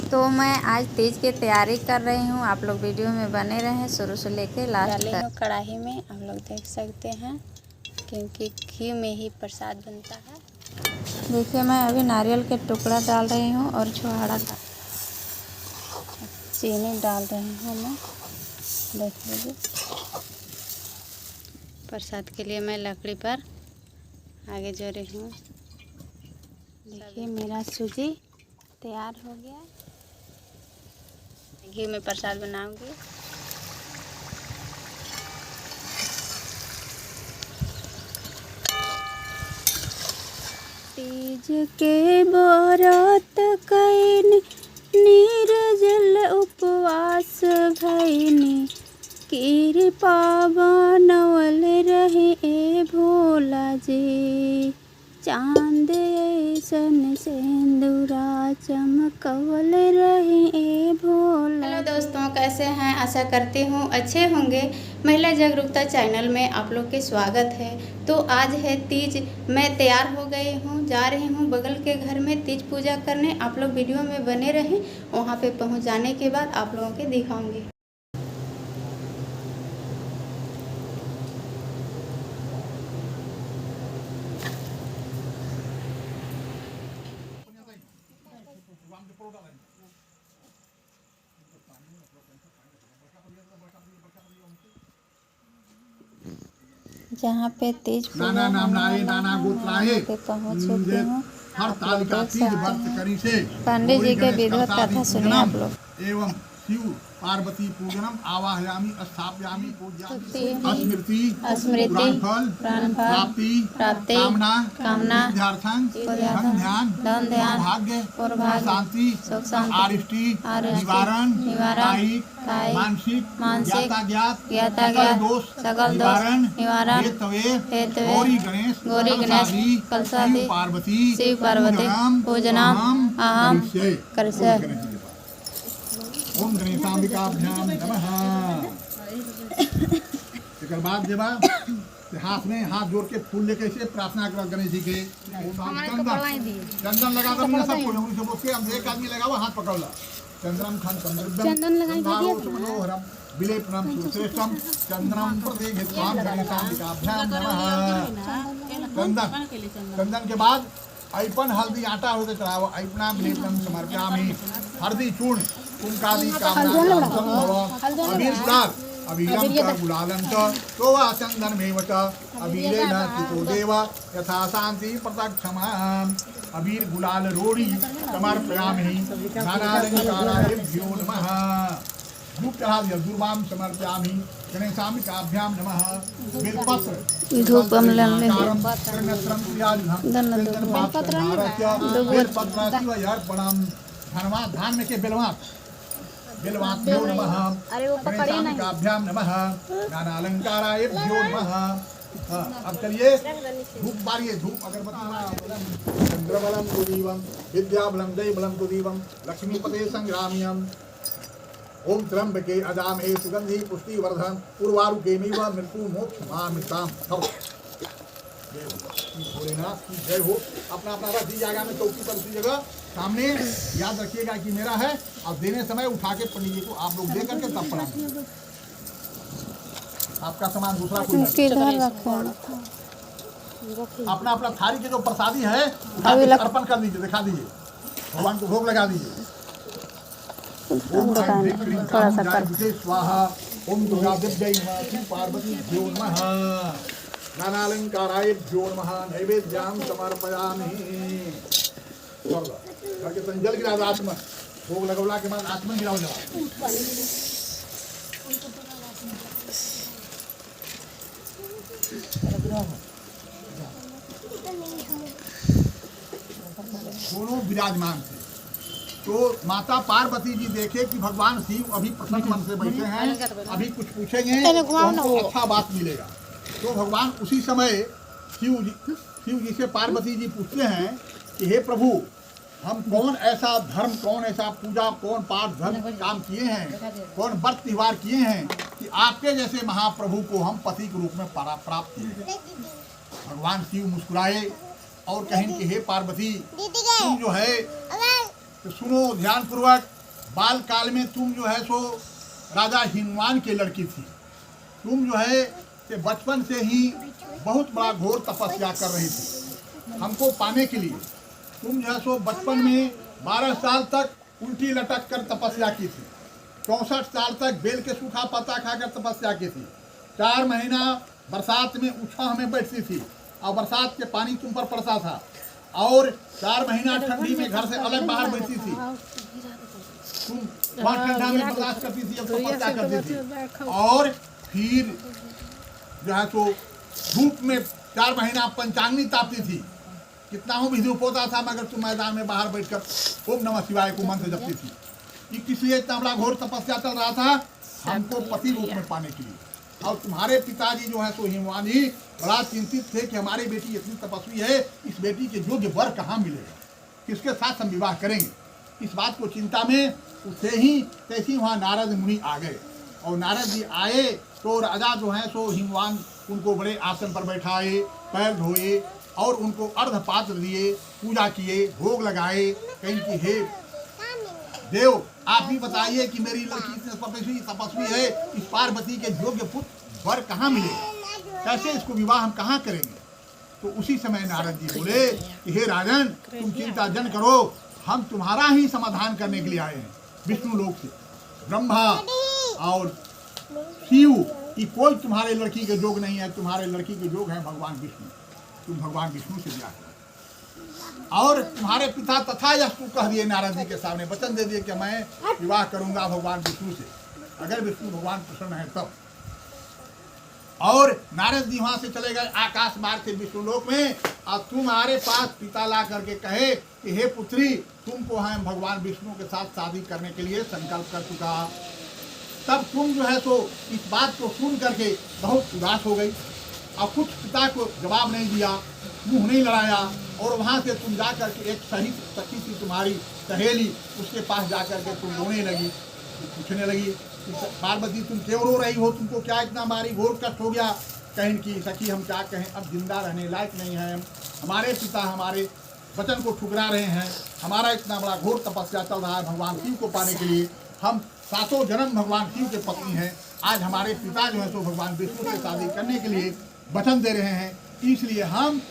तो मैं आज तीज की तैयारी कर रही हूँ। आप लोग वीडियो में बने रहें शुरू से लेके लास्ट डाले हूँ तक। कढ़ाई में, आप लोग देख सकते हैं, क्योंकि घी में ही प्रसाद बनता है। देखिए मैं अभी नारियल के टुकड़ा डाल रही हूँ और छुहाड़ा का चीनी डाल रही हूँ मैं, देख लीजिए। प्रसाद के लिए मैं लकड़ी पर आगे जो रही हूँ। देखिए मेरा सूजी तैयार हो गया। घी में प्रसाद बनाऊंगी। तीज के व्रत कैनी निर्जल उपवास भैनी कृपा बनवल रहे ए भोला जी। चांद ऐसन सिंदूरा चमकवल रहे ए भोला। हेलो दोस्तों, कैसे हैं? आशा करती हूँ अच्छे होंगे। महिला जागरूकता चैनल में आप लोग के स्वागत है। तो आज है तीज, मैं तैयार हो गई हूँ, जा रही हूँ बगल के घर में तीज पूजा करने। आप लोग वीडियो में बने रहें, वहाँ पे पहुँच जाने के बाद आप लोगों के दिखाऊंगी। जहाँ पे तीज पूजा पे पहुँच चुकी हूँ। पंडित जी के विधिवत कथा सुनिए आप लोग। एवं शिव पार्वती पूजनम आवाहयामि स्थापयामि स्मृति प्राणफल प्राप्ति कामना धन ध्यान सौभाग्य शांति आरिष्टि निवारण कायिक मानसिक ज्ञात सकल दोष निवारण हेतु गौरी गणेश कलशादी शिव पार्वती पूजनम अहम करसे। ओम गणेशाम्बिकाभ्याम नमः। एक बाद जब हाथ में हाथ जोड़ के फूल लेके से प्रार्थना करो गणेश जी के। चंदन लगा दो सब कोई हम एक आदमी लगाओ, हाथ पकड़ ला। चंद्रम खन चंदन लगाएंगे विलेपनम सुश्रेष्ठम चंद्रम प्रतिघित्वाम गणेशाम्बिकाभ्याम नमः। चंदन के बाद ऐपन हल्दी आटा होते चढ़ाओ। ऐपना विलेपनम समर्पयामि हल्दी चूर्ण कुंकादी अबीर गुलाल अबीरम गुलालं तो वा चंदनमेव च अबीरेण चितो देव यथा शांति प्रत्यक्षमाम्। अबीर गुलाल रोड़ी समर्पयामि नानालंकाराभ्यो नमः। धूप चढ़ा दिया, दुर्वाम समर्पयामि गणेशाम्बिकाभ्याम नमः। बेलपत्र धूपम लल्ले धनवा धान में के बेलवात बेलवाभ्यो नमः। गणेशाम्बिकाभ्याम नमः। नानालंकाराभ्यो नमः। अब चलिए धूप बारिए, धूप अगरबत्ती। चंद्रबलम कुदीवम विद्याबलम दैबलम कुदीवम लक्ष्मीपते संग्राम्यम। ओम त्र्यंबके अजामहे सुगंधि पुष्टि वर्धन उर्वारुकेमिव मृत्यु मोक्ष मामृताम। भोलेनाथ की जय हो। अपना अपना रख दी जाएगा में चौकी पर उसी जगह सामने, याद रखिएगा कि मेरा है। और देने समय उठा के पंडित जी को आप लोग दे करके तब पढ़ाएंगे। आपका सामान दूसरा कोई अपना अपना थाली के जो प्रसादी है उठा के अर्पण कर दीजिए, दिखा दीजिए, भगवान को भोग लगा दीजिए। थोड़ा सा कर स्वाहा। ओम दुर्गा दिव्यै नमः। श्री पार्वतीभ्यो नमः। नानालंकाराभ्यो नमः। नैवेद्यां समर्पयामि। करके जल गिरा आत्मा भोग लगवला के बाद आत्मा गिराओ जला। दोनों विराजमान थे। तो माता पार्वती जी देखे कि भगवान शिव अभी प्रसन्न मन से बैठे हैं, अभी कुछ पूछेंगे तो हमको अच्छा बात मिलेगा। तो भगवान उसी समय शिव जी से पार्वती जी पूछते हैं कि हे प्रभु, हम कौन ऐसा धर्म, कौन ऐसा पूजा, कौन पाठ धर्म काम किए हैं, कौन व्रत त्योहार किए हैं कि आपके जैसे महाप्रभु को हम पति के रूप में प्राप्त किए। भगवान शिव मुस्कुराए और कहें कि हे पार्वती, तुम जो है तो सुनो ध्यान पूर्वक बाल काल में तुम जो है सो राजा हिमवान की लड़की थी। तुम जो है कि बचपन से ही बहुत बड़ा घोर तपस्या कर रही थी हमको पाने के लिए। तुम जो है सो बचपन में 12 साल तक उल्टी लटक कर तपस्या की थी। 64 साल तक बेल के सूखा पत्ता खाकर तपस्या की थी। 4 महीना बरसात में उछाह में बैठती थी और बरसात के पानी तुम पर पड़ता था। और 4 महीना ठंडी में घर से अलग बाहर बैठती थी। तुम वहाँ ठंडा में बर्दाश्त करती थी, अब तपस्या करती थी। और फिर जो है तो धूप में 4 महीना पंचांगनी तापती थी। कितना भी धूप होता था मगर तुम मैदान में बाहर बैठकर ओम नमः शिवाय को मंत्र जपती थी। ये किस लिए इतना बड़ा घोर तपस्या चल रहा था? हमको पति रूप में पाने के लिए। और तुम्हारे पिताजी जो है सो हिमवान जी बड़ा चिंतित थे कि हमारी बेटी इतनी तपस्वी है, इस बेटी के योग्य वर कहाँ मिलेगा, किसके साथ हम विवाह करेंगे। इस बात को चिंता में उसे ही तैसी वहाँ नारद मुनि आ गए। और नारद जी आए तो राजा जो है सो हिमवान उनको बड़े आसन पर बैठाए, पैर धोए और उनको अर्ध पात्र दिए, पूजा किए, भोग लगाए। कहीं की हे देव आप ही बताइए कि मेरी लड़की इतनी तपस्वी है, इस पार्वती के योग्य पुत्र वर कहाँ मिलेगा, कैसे इसको विवाह हम कहाँ करेंगे। तो उसी समय नारद जी बोले कि हे राजन तुम चिंता जन करो, हम तुम्हारा ही समाधान करने के लिए आए हैं। विष्णु लोक से ब्रह्मा और शिव कि कोई तुम्हारे लड़की के जोग नहीं है, तुम्हारे लड़की के जोग है भगवान विष्णु। तुम भगवान विष्णु से ब्याह करो। और तुम्हारे पिता तथास्तु कह दिए नारद जी के सामने, वचन दे दिए कि मैं विवाह करूंगा भगवान विष्णु से, अगर विष्णु भगवान प्रसन्न है तब। और नारद जी वहां से चले गए आकाश मार्ग से विष्णु लोक में। और तुम्हारे पास पिता ला करके कहे कि हे पुत्री तुमको हम भगवान विष्णु के साथ शादी करने के लिए संकल्प कर चुका। तब तुम जो है तो इस बात को सुन करके बहुत उदास हो गई और कुछ पिता को जवाब नहीं दिया, मुंह नहीं लड़ाया। और वहाँ से तुम जा करके एक सही सखी थी तुम्हारी सहेली, उसके पास जा करके तुम रोने लगी, पूछने लगी पार्वती तुम क्यों रो रही हो, तुमको क्या इतना भारी घोर कष्ट हो गया। कहीं की सखी हम क्या कहें, अब जिंदा रहने लायक नहीं है, हमारे पिता हमारे वचन को ठुकरा रहे हैं, हमारा इतना बड़ा घोर तपस्या चल रहा है भगवान शिव को पाने के लिए, हम 7 जन्म भगवान शिव के पत्नी हैं। आज हमारे पिता जो है तो भगवान विष्णु से शादी करने के लिए वचन दे रहे हैं, इसलिए हम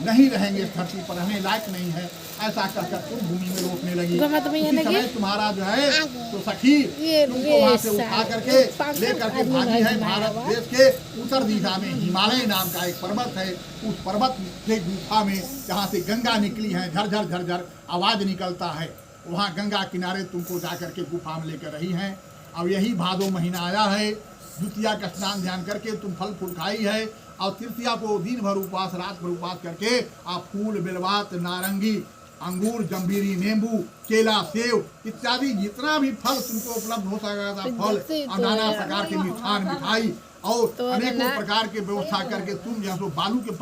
नहीं रहेंगे, धरती पर रहने लायक नहीं है। ऐसा कहकर तुम भूमि में रोकने लगी। उसी समय तुम्हारा जो है तो सखी तुमको वहाँ से उठा करके लेकर के भागी है भारत देश के उत्तर दिशा में। हिमालय नाम का एक पर्वत है, उस पर्वत के गुफा में जहाँ से गंगा निकली है, झरझर झरझर आवाज निकलता है, वहाँ गंगा किनारे तुमको जा करके गुफा में लेकर रही हैं। अब यही भादो महीना आया है, द्वितीया का स्नान ध्यान करके तुम फल फूल खाई है और तृतीया को दिन भर उपवास रात भर उपवास करके आप फूल बेलवात नारंगी अंगूर जम्बीरी नींबू केला सेव इत्यादि जितना भी फल तुमको उपलब्ध हो सका था फल और नाना प्रकार के मिठान मिठाई और अनेकों प्रकार के व्यवस्था करके तुम जो बालू के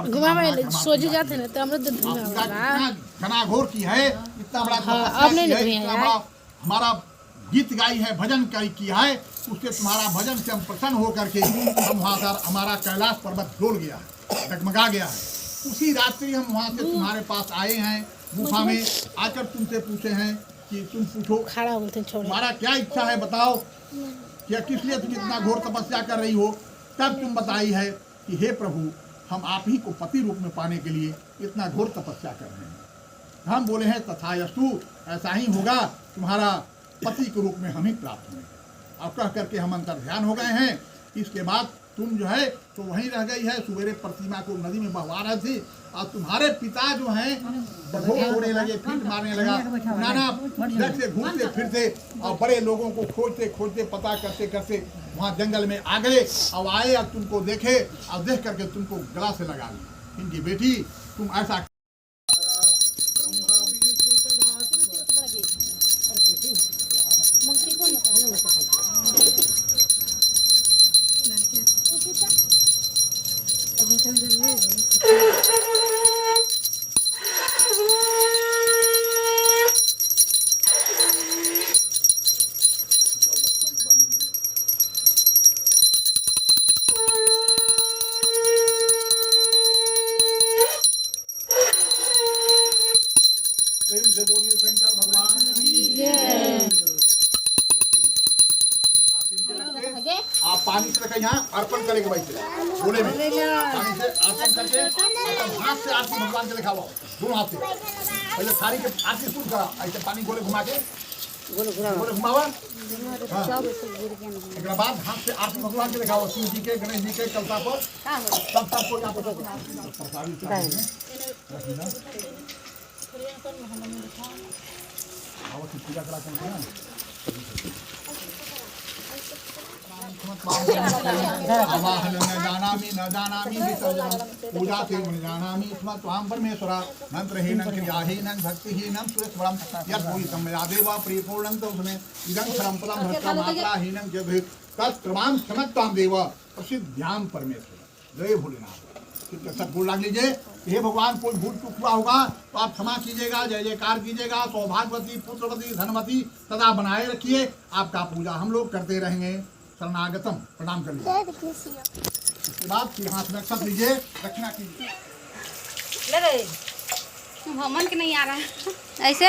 घनाघोर की है, इतना बड़ा हमारा गीत गाई है, भजन किया है, उससे तुम्हारा भजन से हम प्रसन्न हो करके हम वहाँ पर हमारा कैलाश पर्वत डोल गया है, डगमगा गया है। उसी रात्रि हम वहाँ से तुम्हारे पास आए हैं गुफा में, आकर तुमसे पूछे हैं कि तुम पूछो तुम्हारा क्या इच्छा है, बताओ क्या किस लिए तुम इतना घोर तपस्या कर रही हो। तब तुम बताई है कि हे प्रभु हम आप ही को पति रूप में पाने के लिए इतना घोर तपस्या कर रहे हैं। हम बोले हैं तथास्तु, ऐसा ही होगा, तुम्हारा पति के रूप में हम ही प्राप्त होंगे। और कह करके हम अंतर ध्यान हो गए हैं। इसके बाद तुम जो है तो वहीं रह गई है, सुबेरे प्रतिमा को नदी में बहवा रही थी और तुम्हारे पिता जो हैं बघोर होने लगे, पीठ मारने लगा, नाना जग से घूमते फिरते और बड़े लोगों को खोजते खोजते पता करते करते वहाँ जंगल में आ गए। अब आए और तुमको देखे और देख करके तुमको गला से लगा ली, इनकी बेटी तुम ऐसा प्रेम से बोलिए शंकर भगवान की जय। पानी से रखे यहाँ अर्पण करेंगे वैसे बोले में पानी से अर्पण करके मतलब हाथ से आरती भगवान के दिखाओ दोनों हाथ से पहले थाली के आरती शुरू करा ऐसे पानी गोले घुमा के गोले घुमावा एक बाद हाथ से आरती भगवान के दिखाओ शिव जी के गणेश जी के कलता पर सबको यहाँ पर पूजा करा आवाहन न जानामि विसर्जनम पूजा ते न जानामि स्म त्वां परमेश्वरा मंत्रहीनं क्रियाहीनं भक्तिहीनं सुरेश्वरम यत् भूरि सम्मयादेव परिपूर्णं तस्मै इदं क्षरं पदं भ्रष्टा मात्राहीनं जगत् तत्प्रमां क्षमत्वां देव प्रसिद्ध्यां परमेश्वर। जय भोलेनाथ। सब बोल लाग लीजिए। हे भगवान कोई भूल चूक हुआ होगा तो आप क्षमा कीजिएगा, जय जयकार कीजिएगा, सौभाग्यवती पुत्रवती धनवती सदा बनाए रखिए। आपका पूजा हम लोग करते रहेंगे। शरणागतम प्रणाम कर लीजिए। उसके बाद फिर हाथ में अक्षत लीजिए, दक्षिणा कीजिए। हमन के नहीं आ रहा है ऐसे